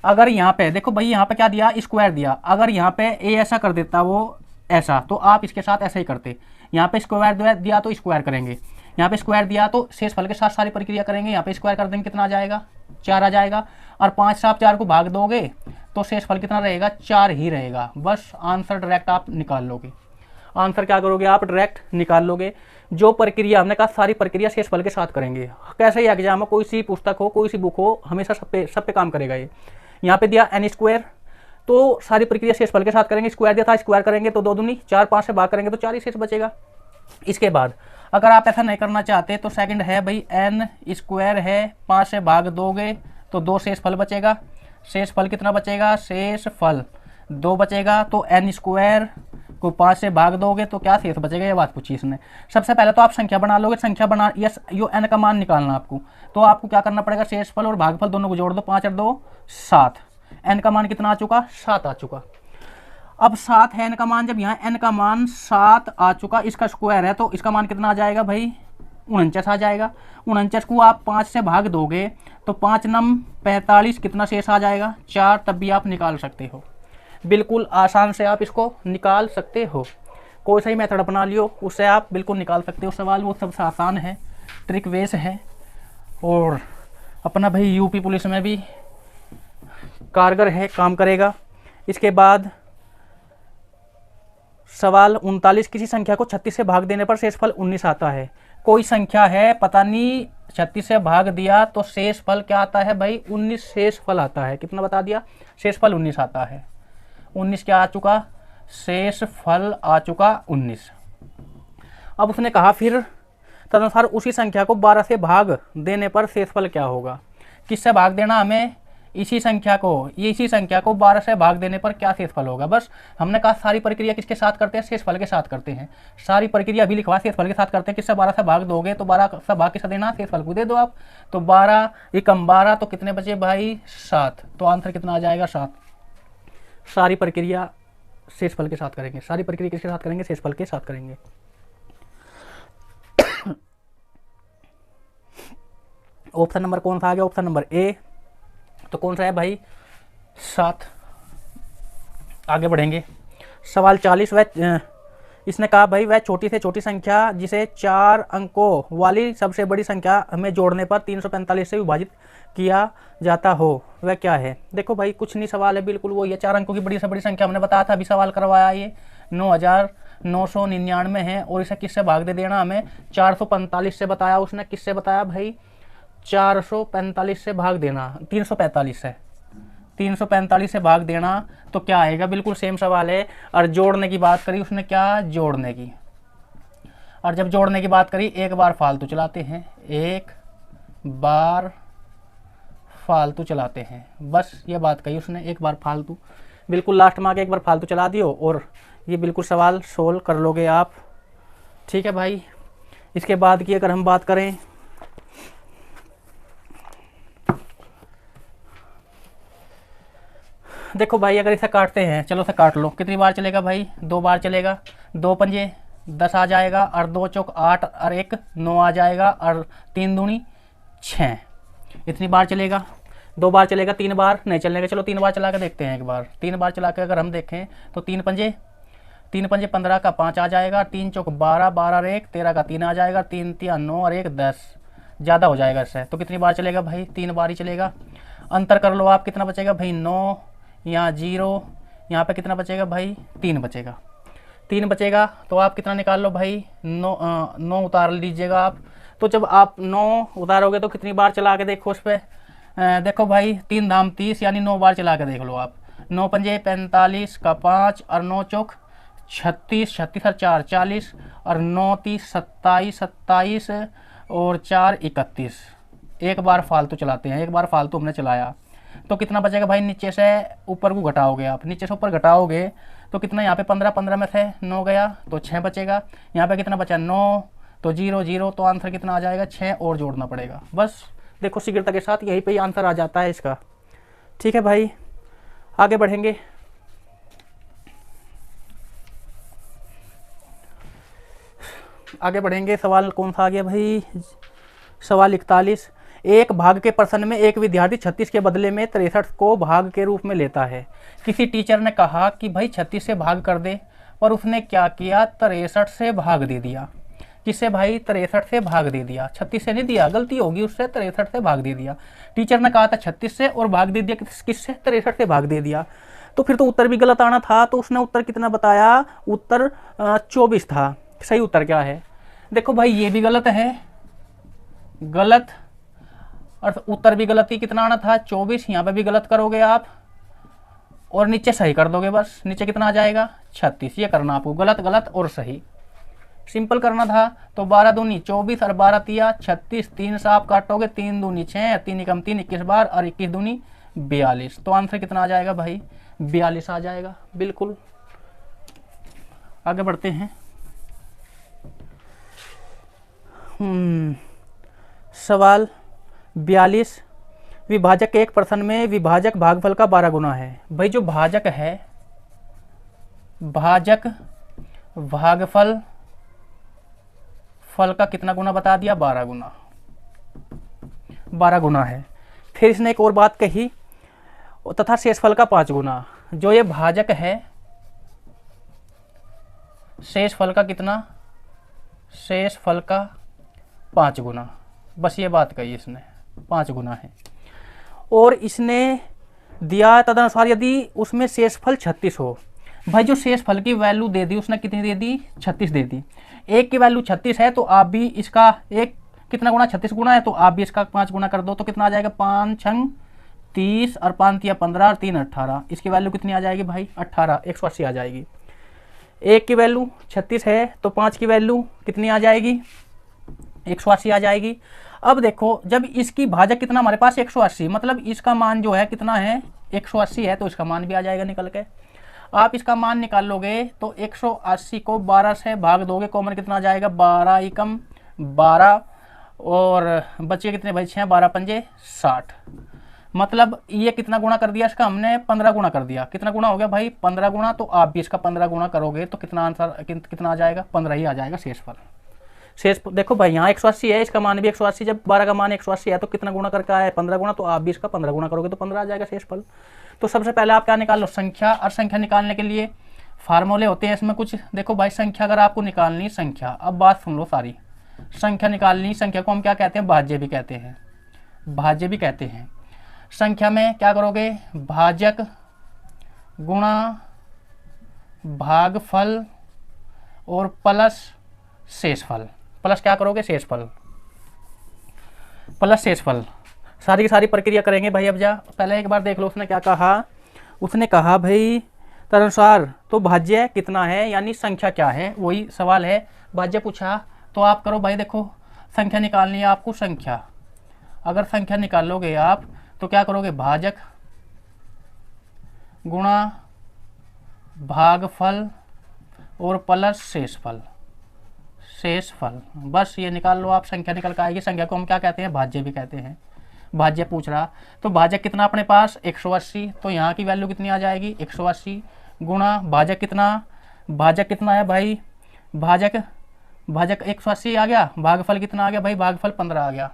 Speaker 1: अगर यहाँ पे देखो भाई, यहाँ पे क्या दिया, स्क्वायर दिया, अगर यहाँ पे ए ऐसा कर देता वो ऐसा, तो आप इसके साथ ऐसा ही करते। यहाँ पे स्क्वायर दिया तो स्क्वायर करेंगे, यहाँ पे स्क्वायर दिया तो शेषफल के साथ सारी प्रक्रिया करेंगे। यहाँ पे स्क्वायर कर देंगे, कितना आ जाएगा, 4 आ जाएगा। और 5 से आप 4 को भाग दोगे तो शेषफल कितना रहेगा, 4 ही रहेगा। बस आंसर डायरेक्ट आप निकाल लोगे। आंसर क्या करोगे आप, डायरेक्ट निकाल लोगे। जो प्रक्रिया हमने कहा सारी प्रक्रिया शेषफल के साथ करेंगे। कैसे ही एग्जाम हो, कोई सी पुस्तक हो, कोई सी बुक हो, हमेशा सब पे काम करेगा ये। यहाँ पे दिया n स्क्वायर तो सारी प्रक्रिया शेषफल के साथ करेंगे, स्क्वायर दिया था स्क्वायर करेंगे तो 2 दूनी 4, 5 से भाग करेंगे तो 4 ही शेष बचेगा। इसके बाद अगर आप ऐसा नहीं करना चाहते तो सेकंड है भाई, n स्क्वायर है, 5 से भाग दोगे तो 2 शेषफल बचेगा। शेषफल कितना बचेगा, शेषफल 2 बचेगा। तो n स्क्वायर को 5 से भाग दोगे तो क्या शेष बचेगा, ये बात पूछी इसने। सबसे पहले तो आप संख्या बना लोगे, संख्या बना यो n का मान निकालना आपको, तो आपको क्या करना पड़ेगा, शेषफल और भागफल दोनों को जोड़ दो, 5 और 2 7। n का मान कितना आ चुका, 7 आ चुका। अब 7 है n का मान, जब यहाँ n का मान 7 आ चुका, इसका स्क्वायर है तो इसका मान कितना आ जाएगा भाई, 49 आ जाएगा। 49 को आप 5 से भाग दोगे तो 5 नम 45, कितना शेष आ जाएगा, 4। तब भी आप निकाल सकते हो, बिल्कुल आसान से आप इसको निकाल सकते हो। कोई सही मेथड अपना लियो, उससे आप बिल्कुल निकाल सकते हो सवाल। वो सबसे आसान है, ट्रिक बेस है और अपना भाई यूपी पुलिस में भी कारगर है, काम करेगा। इसके बाद सवाल 39, किसी संख्या को 36 से भाग देने पर शेषफल 19 आता है। कोई संख्या है, पता नहीं 36 से भाग दिया तो शेषफल क्या आता है भाई, 19 शेषफल आता है। कितना बता दिया, शेषफल 19 आता है। 19 क्या आ चुका, शेषफल आ चुका 19। अब उसने कहा फिर तदनुसार उसी संख्या को 12 से भाग देने पर शेषफल क्या होगा। किससे भाग देना हमें, इसी संख्या को 12 से भाग देने पर क्या शेषफल होगा। बस हमने कहा सारी प्रक्रिया किसके साथ करते हैं, शेषफल के साथ करते हैं। सारी प्रक्रिया अभी लिखवा शेषफल के साथ करते हैं। किससे 12 से भाग दोगे तो 12 से भाग किससे देना, शेषफल को दे दो आप। तो 12 एकम 12 तो कितने बचे भाई, 7। तो आंसर कितना आ जाएगा, 7। सारी प्रक्रिया शेषफल के साथ करेंगे, सारी प्रक्रिया किसके साथ करेंगे, शेषफल के साथ करेंगे। ऑप्शन नंबर कौन सा आ गया, ऑप्शन नंबर ए। तो कौन सा है भाई, 7। आगे बढ़ेंगे। सवाल 40, वह इसने कहा भाई वह छोटी से छोटी संख्या जिसे 4 अंकों वाली सबसे बड़ी संख्या हमें जोड़ने पर 345 से विभाजित किया जाता हो, वह क्या है। देखो भाई कुछ नहीं, सवाल है बिल्कुल वो, ये 4 अंकों की बड़ी से बड़ी संख्या हमने बताया था, अभी सवाल करवाया, ये 9999 है और इसे किससे भाग दे देना हमें, 445 से बताया उसने। किससे बताया भाई, 445 से भाग देना, 345 से 345 से भाग देना तो क्या आएगा, बिल्कुल सेम सवाल है। और जोड़ने की बात करी उसने, क्या जोड़ने की, और जब जोड़ने की बात करी एक बार फालतू चलाते हैं, एक बार फालतू चलाते हैं, बस ये बात कही उसने, एक बार फालतू, बिल्कुल लास्ट में आके एक बार फालतू चला दियो और ये बिल्कुल सवाल सोल्व कर लोगे आप। ठीक है भाई। इसके बाद की अगर हम बात करें, देखो भाई अगर इसे काटते हैं, चलो इसे काट लो, कितनी बार चलेगा भाई, 2 बार चलेगा। 2 पंजे 10 आ जाएगा और 2 चौक 8 और 1 9 आ जाएगा और 3 दूनी 6, इतनी बार चलेगा। 2 बार चलेगा, 3 बार नहीं चलेगा। चलो 3 बार चला के देखते हैं एक बार। 3 बार चला के अगर हम देखें तो 3 पंजे 15 का 5 आ जाएगा, 3 चौक 12, 12 और 1 13 का 3 आ जाएगा, 3 3 9 और 1 10, ज़्यादा हो जाएगा इससे। तो कितनी बार चलेगा भाई, 3 बार ही चलेगा। अंतर कर लो आप, कितना बचेगा भाई, 9, यहाँ 0, यहाँ पे कितना बचेगा भाई, 3 बचेगा। 3 बचेगा तो आप कितना निकाल लो भाई, 9 उतार लीजिएगा आप। तो जब आप 9 उतारोगे तो कितनी बार चला के देखो उस पर, देखो भाई 3 धाम 30 यानी 9 बार चला के देख लो आप। 9 पंजे 45 का 5 और 9 चौक 36, 36 और 4 40 और 9 30 27, 27 और 4 31। एक बार फालतू चलाते हैं, एक बार फालतू हमने चलाया तो कितना बचेगा भाई, नीचे से ऊपर को घटाओगे आप, नीचे से ऊपर घटाओगे तो कितना, यहाँ पे 15, 15 में से 9 गया तो 6 बचेगा। यहाँ पे कितना बचा 9, तो 0 0, तो आंसर कितना आ जाएगा 6 और जोड़ना पड़ेगा। बस देखो शीघ्रता के साथ यहीं पे ही आंसर आ जाता है इसका। ठीक है भाई, आगे बढ़ेंगे। आगे बढ़ेंगे, सवाल कौन सा आ गया भाई, सवाल 41। एक भाग के प्रश्न में एक विद्यार्थी 36 के बदले में 63 को भाग के रूप में लेता है। किसी टीचर ने कहा कि भाई 36 से भाग कर दे, पर उसने क्या किया, 63 से भाग दे दिया। किससे भाई, 63 से भाग दे दिया, 36 से नहीं दिया, गलती होगी उससे, 63 से भाग दे दिया। टीचर ने कहा था 36 से और भाग दे दिया किससे, 63 से भाग दे दिया। तो फिर तो उत्तर भी गलत आना था। तो उसने उत्तर कितना बताया, उत्तर 24 था। सही उत्तर क्या है, देखो भाई ये भी गलत है, गलत, और उत्तर भी गलत ही, कितना आना था 24, यहाँ पे भी गलत करोगे आप और नीचे सही कर दोगे, बस नीचे कितना आ जाएगा 36। ये करना आपको, गलत गलत और सही, सिंपल करना था। तो 12 दूनी 24 और 12 तिया 36, 3 से आप काटोगे, 3 दूनी 6, 3 एकम 3, 21 बार और 21 दूनी 42। तो आंसर कितना आ जाएगा भाई, 42 आ जाएगा। बिल्कुल, आगे बढ़ते हैं। सवाल 42। विभाजक के एक प्रश्न में विभाजक भागफल का 12 गुना है। भाई जो भाजक है, भाजक भागफल फल का कितना गुना बता दिया, 12 गुना, 12 गुना है। फिर इसने एक और बात कही, तथा शेषफल का 5 गुना। जो ये भाजक है, शेषफल का कितना, शेषफल का 5 गुना, बस ये बात कही इसने, 5 गुना है। और इसने दिया तदनुसार यदि उसमें शेषफल 36 हो। भाई जो शेषफल की वैल्यू दे दी उसने, कितनी दे दी, 36 दे दी। एक की वैल्यू 36 है तो आप भी इसका एक कितना गुना, 36 गुना है, तो आप भी इसका 5 गुना कर दो। तो कितना आ जाएगा, 5 छंग 30 और 5 तिया 15 और 3 18। इसकी वैल्यू कितनी आ जाएगी भाई, 18, 180 आ जाएगी। एक की वैल्यू 36 है तो 5 की वैल्यू कितनी आ जाएगी, 180 आ जाएगी। अब देखो जब इसकी भाजक कितना हमारे पास 180, मतलब इसका मान जो है कितना है, 180 है, तो इसका मान भी आ जाएगा निकल के। आप इसका मान निकाल लोगे तो 180 को 12 से भाग दोगे, कॉमन कितना आ जाएगा, 12 एकम 12 और बचे कितने भाई 6, 12 पंजे 60। मतलब ये कितना गुना कर दिया इसका हमने, 15 गुना कर दिया। कितना गुना हो गया भाई, 15 गुना। तो आप भी इसका 15 गुना करोगे तो कितना आंसर कितना आ जाएगा, 15 ही आ जाएगा शेषफल। शेष देखो भाई यहाँ 180 है, इसका मान भी 180, जब 12 का मान 180 है तो कितना गुना करके आया है, 15 गुना। तो आप भी इसका 15 गुना करोगे तो 15 आ जाएगा शेषफल। तो सबसे पहले आप क्या निकाल लो, संख्या। और संख्या निकालने के लिए फार्मूले होते हैं इसमें कुछ। देखो भाई संख्या अगर आपको निकालनी संख्या, अब बात सुन लो सारी, संख्या निकालनी, संख्या को हम क्या कहते हैं, भाज्य भी कहते हैं, भाज्य भी कहते हैं। संख्या में क्या करोगे, भाजक गुणा भागफल और प्लस शेषफल, प्लस क्या करोगे, शेषफल प्लस शेषफल, सारी की सारी प्रक्रिया करेंगे भाई। अब जा पहले एक बार देख लो उसने क्या कहा। उसने कहा भाई तदनुसार, तो भाज्य कितना है यानी संख्या क्या है, वही सवाल है, भाज्य पूछा। तो आप करो भाई, देखो संख्या निकालनी है आपको, संख्या। अगर संख्या निकालोगे आप तो क्या करोगे, भाजक गुणा भागफल और प्लस शेषफल, शेषफल, बस ये निकाल लो आप। संख्या निकल कर आएगी। संख्या को हम क्या कहते हैं, भाज्य भी कहते हैं। भाज्य पूछ रहा, तो भाजक कितना अपने पास 180, तो यहाँ की वैल्यू कितनी आ जाएगी 180 गुणा भाजक कितना, भाजक कितना है भाई, भाजक 180 आ गया। भागफल कितना आ गया भाई, भागफल 15 आ गया।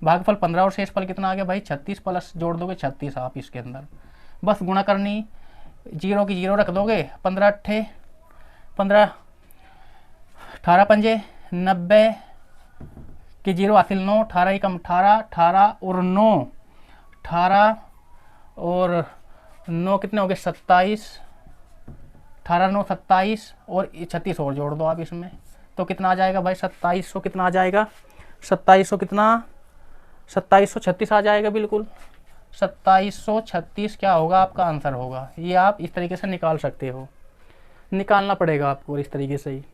Speaker 1: भागफल 15 और शेषफल कितना आ गया भाई 36, प्लस जोड़ दोगे 36 आप इसके अंदर, बस गुणा करनी, 0 की 0 रख दोगे, 15 अट्ठे 15, 18 पंजे 90 की 0 हासिल 9, 18 कम 18, 18 और 9, 18 और 9 कितने हो गए 27, 18 9 27 और 36 और जोड़ दो आप इसमें, तो कितना आ जाएगा भाई 2700, कितना आ जाएगा 2700, कितना 2736 आ जाएगा, बिल्कुल 2736 क्या होगा आपका आंसर होगा। ये आप इस तरीके से निकाल सकते हो, निकालना पड़ेगा आपको इस तरीके से ही।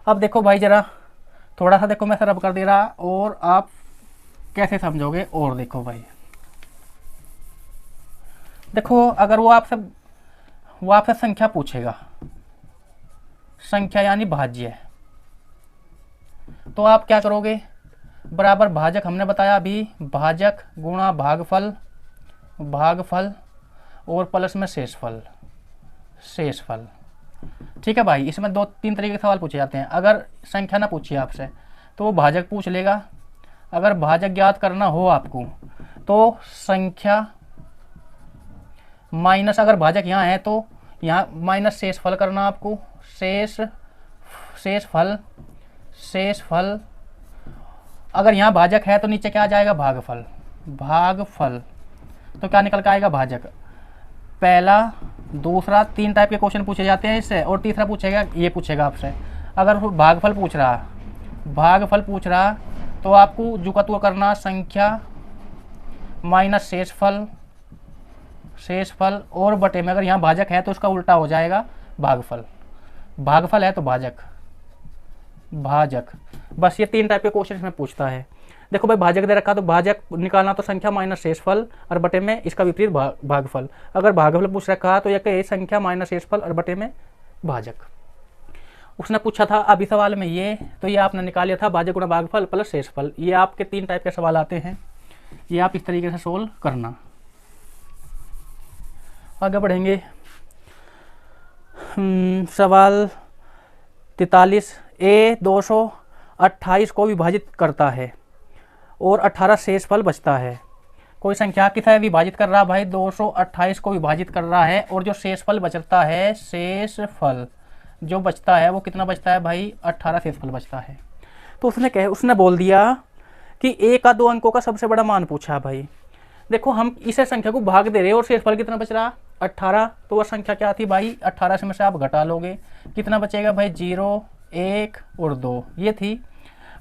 Speaker 1: अब देखो भाई ज़रा थोड़ा सा देखो मैं सरब कर दे रहा और आप कैसे समझोगे, और देखो भाई देखो अगर वो आपसे संख्या पूछेगा, संख्या यानी भाज्य, तो आप क्या करोगे, बराबर भाजक हमने बताया अभी, भाजक गुणा भागफल, भागफल और प्लस में शेषफल, शेषफल। ठीक है भाई, इसमें 2-3 तरीके के सवाल पूछे जाते हैं। अगर संख्या ना पूछिए आपसे तो वो भाजक पूछ लेगा, अगर भाजक ज्ञात करना हो आपको तो संख्या माइनस, अगर भाजक यहाँ है तो यहाँ माइनस शेषफल करना आपको, शेषफल, शेषफल। अगर यहाँ भाजक है तो नीचे क्या आ जाएगा, भागफल, भागफल। तो क्या निकल के आएगा, भाजक। पहला, दूसरा, 3 टाइप के क्वेश्चन पूछे जाते हैं इससे, और तीसरा पूछेगा, ये पूछेगा आपसे अगर भागफल पूछ रहा, भागफल पूछ रहा तो आपको जुकत्व करना संख्या माइनस शेषफल, शेषफल और बटे में, अगर यहाँ भाजक है तो उसका उल्टा हो जाएगा भागफल, भागफल है तो भाजक, भाजक। बस ये 3 टाइप के क्वेश्चन में पूछता है। देखो भाई भाजक दे रखा तो भाजक निकालना तो संख्या माइनस शेषफल और बटे में इसका विपरीत भागफल। अगर भागफल पूछ रखा तो यह कहे संख्या माइनस शेषफल और बटे में भाजक। उसने पूछा था अभी सवाल में ये, तो ये आपने निकाल लिया था भाजक गुणा भागफल प्लस शेषफल। ये आपके 3 टाइप के सवाल आते हैं, ये आप इस तरीके से सोल्व करना। आगे बढ़ेंगे, सवाल 43, ए 228 को विभाजित करता है और 18 शेषफल बचता है। कोई संख्या किस है विभाजित कर रहा भाई, 228 को विभाजित कर रहा है और जो शेषफल बचता है, शेषफल जो बचता है वो कितना बचता है भाई, 18 शेषफल बचता है। तो उसने बोल दिया कि ए का 2 अंकों का सबसे बड़ा मान पूछा भाई। देखो हम इसे संख्या को भाग दे रहे हैं और शेषफल कितना बच रहा, 18। तो वह संख्या क्या थी भाई, 18 में से आप घटा लोगे, कितना बचेगा भाई, 0 1 और 2 ये थी।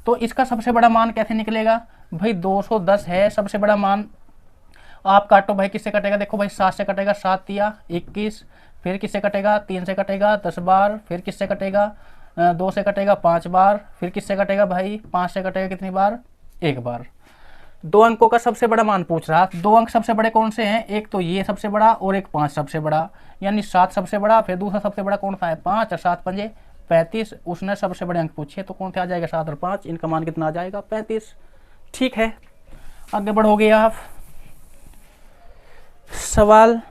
Speaker 1: तो इसका सबसे बड़ा मान कैसे निकलेगा भाई, 210 है सबसे बड़ा मान। आप काटो भाई, किससे कटेगा, देखो भाई 7 से कटेगा, 7 या 21, फिर किससे कटेगा, 3 से कटेगा 10 बार, फिर किससे कटेगा, 2 से कटेगा 5 बार, फिर किससे कटेगा भाई, 5 से कटेगा कितनी बार, 1 बार। 2 अंकों का सबसे बड़ा मान पूछ रहा। 2 अंक सबसे बड़े कौन से हैं, एक तो ये सबसे बड़ा और एक 5 सबसे बड़ा, यानी 7 सबसे बड़ा, फिर दूसरा सबसे बड़ा कौन सा है, 5 और 7 पंजे 35। उसने सबसे बड़े अंक पूछे तो कौन से आ जाएगा, 7 और 5, इनका मान कितना आ जाएगा, 35। ठीक है, आगे बढ़ोगे आप। सवाल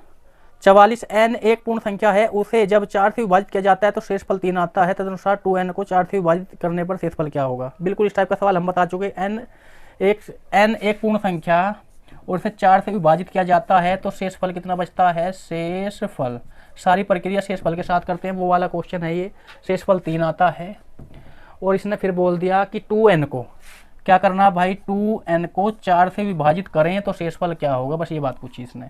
Speaker 1: 44, n एक पूर्ण संख्या है, उसे जब 4 से विभाजित किया जाता है तो शेषफल 3 आता है, तदनुसार 2n को 4 से विभाजित करने पर शेषफल क्या होगा। बिल्कुल इस टाइप का सवाल हम बता चुके। n एक पूर्ण संख्या और इसे 4 से विभाजित किया जाता है तो शेषफल कितना बचता है, शेषफल। सारी प्रक्रिया शेषफल के साथ करते हैं, वो वाला क्वेश्चन है ये। शेषफल 3 आता है और इसने फिर बोल दिया कि 2n को क्या करना भाई, 2n को 4 से विभाजित करें तो शेषफल क्या होगा। बस ये बात पूछी इसने,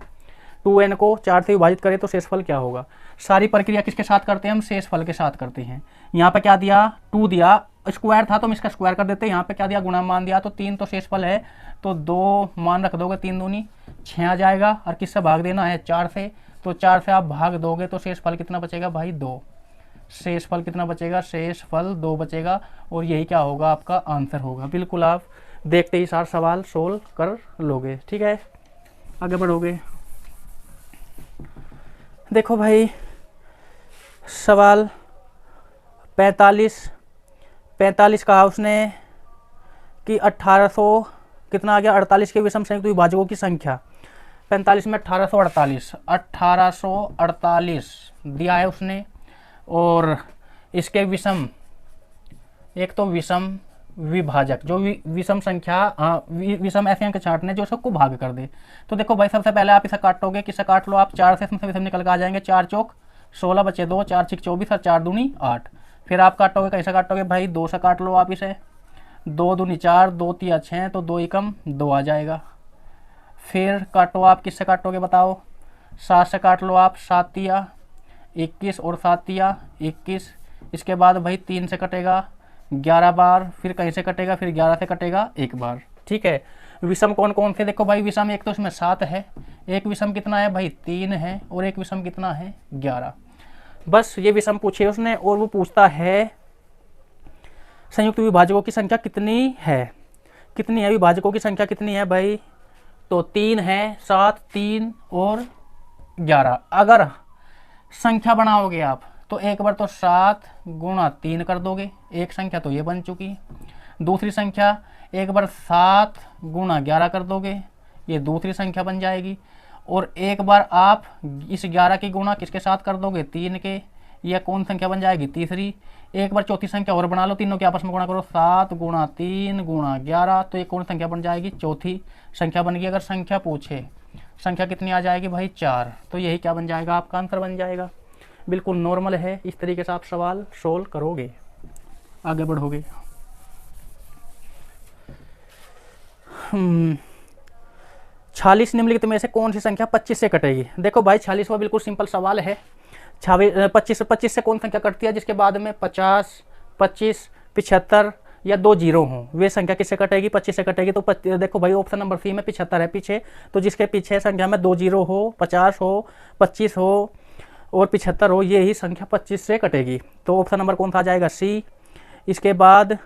Speaker 1: 2n को 4 से विभाजित करें तो शेषफल क्या होगा। सारी प्रक्रिया किसके साथ करते हैं हम, शेषफल के साथ करते हैं। यहाँ पे क्या दिया, 2 दिया, स्क्वायर था तो हम इसका स्क्वायर कर देते हैं। यहाँ पे क्या दिया, गुणा मान दिया, तो 3 तो शेषफल है तो 2 मान रख दोगे, 3 दूनी 6 आ जाएगा। और किससे भाग देना है, 4 से, तो 4 से आप भाग दोगे तो शेषफल कितना बचेगा भाई, 2। शेषफल कितना बचेगा, शेषफल 2 बचेगा और यही क्या होगा, आपका आंसर होगा। बिल्कुल आप देखते ही सारा सवाल सोल्व कर लोगे। ठीक है, आगे बढ़ोगे। देखो भाई सवाल 45 कहा उसने कि 1800 कितना आ गया, 48 के विषम संयुक्त विभाजकों की संख्या। 45 में 1848 दिया है उसने, और इसके विषम, एक तो विषम विभाजक, जो विषम संख्या, विषम ऐसे अंक छांटने जो सबको भाग कर दे। तो देखो भाई सबसे पहले आप इसे काटोगे, किससे काट लो आप, 4 से इसमें विषम निकल के आ जाएंगे, 4 चौक 16 बचे 2, 4 6 24 और 4 दूनी 8। फिर आप काटोगे, कैसे काटोगे भाई, 2 से काट लो आप इसे, 2 दूनी 4, 2 तिया 6, तो 2 एकम 2 आ जाएगा। फिर काटो आप, किससे काटोगे बताओ, 7 से काट लो आप, 7 तिया 21 और 7 या 21। इसके बाद भाई 3 से कटेगा 11 बार, फिर कहीं से कटेगा, फिर 11 से कटेगा एक बार। ठीक है, विषम कौन कौन से, देखो भाई विषम एक तो इसमें 7 है, एक विषम कितना है भाई 3 है, और एक विषम कितना है 11। बस ये विषम पूछे उसने, और वो पूछता है संयुक्त विभाजकों की संख्या कितनी है, कितनी है विभाजकों की संख्या कितनी है भाई, तो 3 है, 7, 3 और 11। अगर संख्या बनाओगे आप तो एक बार तो 7 गुणा 3 कर दोगे, एक संख्या तो ये बन चुकी। दूसरी संख्या एक बार 7 गुणा 11 कर दोगे, ये दूसरी संख्या बन जाएगी। और एक बार आप इस 11 की गुणा किसके साथ कर दोगे, 3 के, यह कौन संख्या बन जाएगी, तीसरी। एक बार चौथी संख्या और बना लो, तीनों के आपस में गुणा करो, 7 गुणा 3 गुणा 11, तो ये कौन संख्या बन जाएगी, चौथी संख्या बन गई। अगर संख्या पूछे संख्या कितनी आ जाएगी भाई 4, तो यही क्या बन जाएगा, आपका आंसर बन जाएगा। बिल्कुल नॉर्मल है, इस तरीके से आप सवाल सोल्व करोगे, आगे बढ़ोगे। 46 निम्नलिखित में से कौन सी संख्या 25 से कटेगी। देखो भाई 46वां बिल्कुल सिंपल सवाल है। 25 से कौन संख्या कटती है जिसके बाद में 50, 25, 75 या 2 जीरो हों, वे संख्या किससे कटेगी, 25 से कटेगी। तो देखो भाई ऑप्शन नंबर सी में 75 है पीछे, तो जिसके पीछे संख्या में 2 जीरो हो, 50 हो, 25 हो और 75 हो, ये ही संख्या 25 से कटेगी। तो ऑप्शन नंबर कौन सा आ जाएगा, सी। इसके बाद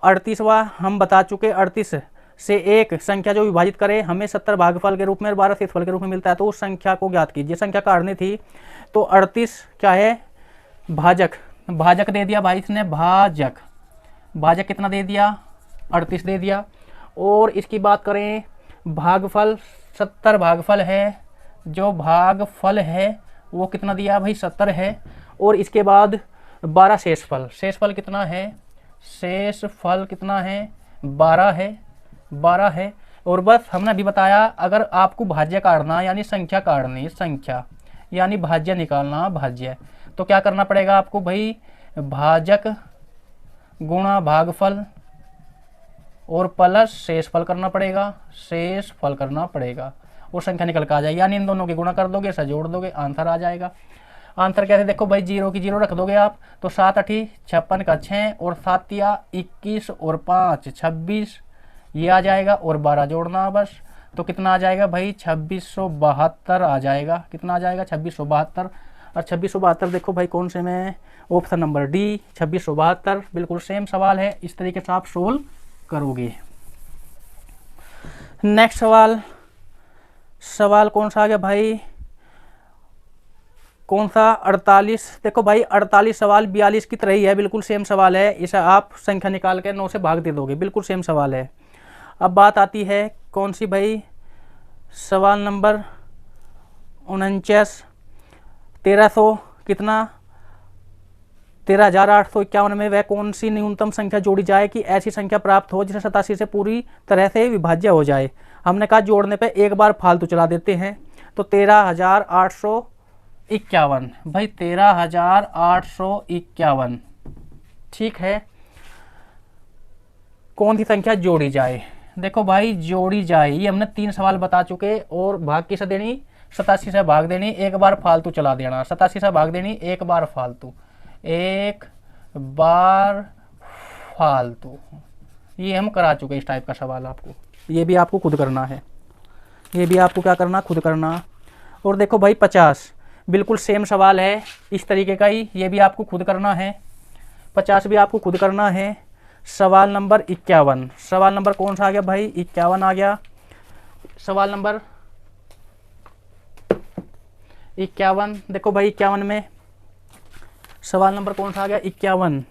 Speaker 1: 38वां हम बता चुके, 38 से एक संख्या जो विभाजित करे हमें 70 भागफल के रूप में और 12 शेषफल के रूप में मिलता है, तो उस संख्या को ज्ञात कीजिए। संख्या काटनी थी तो 38 क्या है, भाजक, भाजक दे दिया भाई इसने, भाजक, भाजक कितना दे दिया, 38 दे दिया। और इसकी बात करें भागफल, 70 भागफल है, जो भागफल है वो कितना दिया भाई 70 है। और इसके बाद 12 शेषफल, शेषफल कितना है, शेषफल कितना है 12 है, 12 है। और बस हमने अभी बताया अगर आपको भाज्य काटना यानी संख्या काटनी, संख्या यानी भाज्य निकालना, भाज्य, तो क्या करना पड़ेगा आपको भाई, भाजक गुणा भागफल और प्लस शेषफल करना पड़ेगा, शेषफल करना पड़ेगा, और संख्या निकल कर आ जाएगी। यानी इन दोनों की गुणा कर दोगे, ऐसा जोड़ दोगे, आंसर आ जाएगा। आंसर कैसे, देखो भाई 0 की 0 रख दोगे आप, तो 7 8 56 का 6 और 7 या 21 और 5 26, ये आ जाएगा, और 12 जोड़ना बस, तो कितना आ जाएगा भाई 2672 आ जाएगा। कितना आ जाएगा 2672। और 2672 देखो भाई कौन से में, ऑप्शन नंबर डी 2672, बिल्कुल सेम सवाल है, इस तरीके से आप सोल्व करोगे। नेक्स्ट सवाल, सवाल कौन सा आ गया भाई, कौन सा 48। देखो भाई 48 सवाल 42 की तरह ही है, बिल्कुल सेम सवाल है, इसे आप संख्या निकाल के 9 से भाग दे दोगे, बिल्कुल सेम सवाल है। अब बात आती है कौन सी भाई, सवाल नंबर 49, 1300 कितना, 13,851 में वह कौन सी न्यूनतम संख्या जोड़ी जाए कि ऐसी संख्या प्राप्त हो जिसे 87 से पूरी तरह से विभाज्य हो जाए। हमने कहा जोड़ने पे एक बार फालतू चला देते हैं, तो 13,851 भाई, 13,851, ठीक है। कौन सी संख्या जोड़ी जाए, देखो भाई जोड़ी जाए, ये हमने 3 सवाल बता चुके, और भाग किसे देनी, 87 से भाग देनी, एक बार फालतू चला देना, 87 से भाग देनी, एक बार फालतू, एक बार फालतू, ये हम करा चुके इस टाइप का सवाल आपको, ये भी आपको खुद करना है, ये भी आपको क्या करना, खुद करना। और देखो भाई 50 बिल्कुल सेम सवाल है इस तरीके का ही, ये भी आपको खुद करना है, 50 भी आपको खुद करना है। सवाल नंबर 51, सवाल नंबर कौन सा आ गया भाई, 51 आ गया। सवाल नंबर 51, देखो भाई 51 में सवाल नंबर कौन सा आ गया, 51।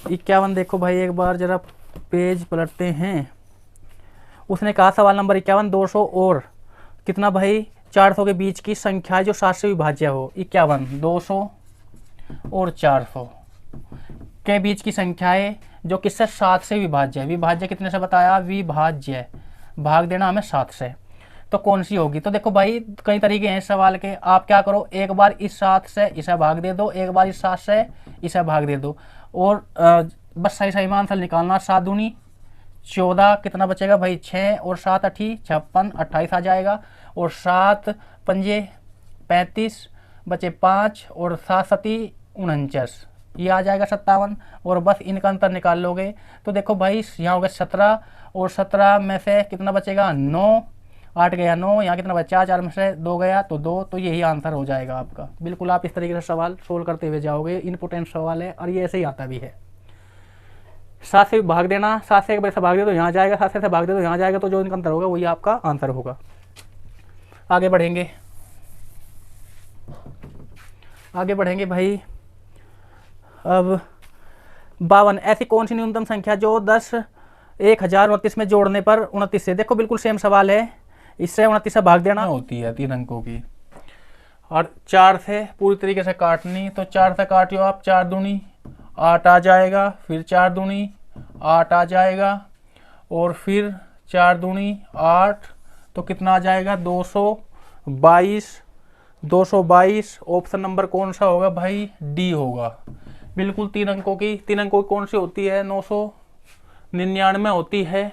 Speaker 1: 51 देखो भाई एक बार जरा पेज पलटते हैं। उसने कहा सवाल नंबर 51, 200 और कितना भाई 400 के बीच की संख्या जो 7 से विभाज्य हो। 51, 200 और 400 के बीच की संख्याएं जो किससे 7 से विभाज्य है। विभाज्य कितने से बताया, विभाज्य, भाग देना हमें 7 से, तो कौन सी होगी। तो देखो भाई कई तरीके हैं इस सवाल के, आप क्या करो, एक बार इस 7 से इसे भाग दे दो, एक बार इस 7 से इसे भाग दे दो, और बस सही सही में आंसर निकालना। 7 दूनी 14 कितना बचेगा भाई, 6 और 7 अठी 56, 28 आ जाएगा। और 7 पंजे 35, बचे 5 और 7 सती 49, ये आ जाएगा 57। और बस इनका अंतर निकाल लोगे तो देखो भाई यहाँ हो गया 17 और 17 में से कितना बचेगा 9, 8 गया 9, यहाँ कितना बचा 4 में से 2 गया तो 2, तो यही आंसर हो जाएगा आपका। बिल्कुल आप इस तरीके से सवाल सोल्व करते हुए जाओगे, इम्पोर्टेंट सवाल है और ये ऐसे ही आता भी है। 7 से भाग देना, 7 से एक बार से भाग दे तो यहाँ जाएगा, 7 से भाग दे तो यहाँ जाएगा, तो जो इनका अंतर होगा वही आपका आंसर होगा। आगे बढ़ेंगे, आगे बढ़ेंगे भाई। अब 52, ऐसी कौन सी न्यूनतम संख्या जो 10 1029 में जोड़ने पर 29 से, देखो बिल्कुल सेम सवाल है, इससे 29 से भाग देना होती है 3 अंकों की, और 4 से पूरी तरीके से काटनी, तो 4 से काटियो आप, 4 दूनी 8 आ जाएगा, फिर 4 दूनी 8 आ जाएगा, और फिर 4 दूनी 8, तो कितना आ जाएगा 222। 222 ऑप्शन नंबर कौन सा होगा भाई, डी होगा। बिल्कुल 3 अंकों की, 3 अंकों की कौन सी होती है, 999 होती है।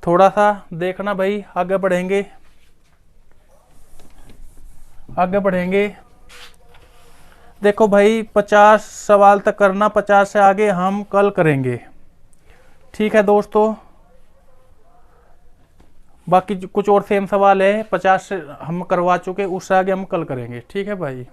Speaker 1: थोड़ा सा देखना भाई, आगे बढ़ेंगे, आगे बढ़ेंगे। देखो भाई 50 सवाल तक करना, 50 से आगे हम कल करेंगे, ठीक है दोस्तों। बाकी कुछ और सेम सवाल है, 50 से हम करवा चुके, उससे आगे हम कल करेंगे, ठीक है भाई।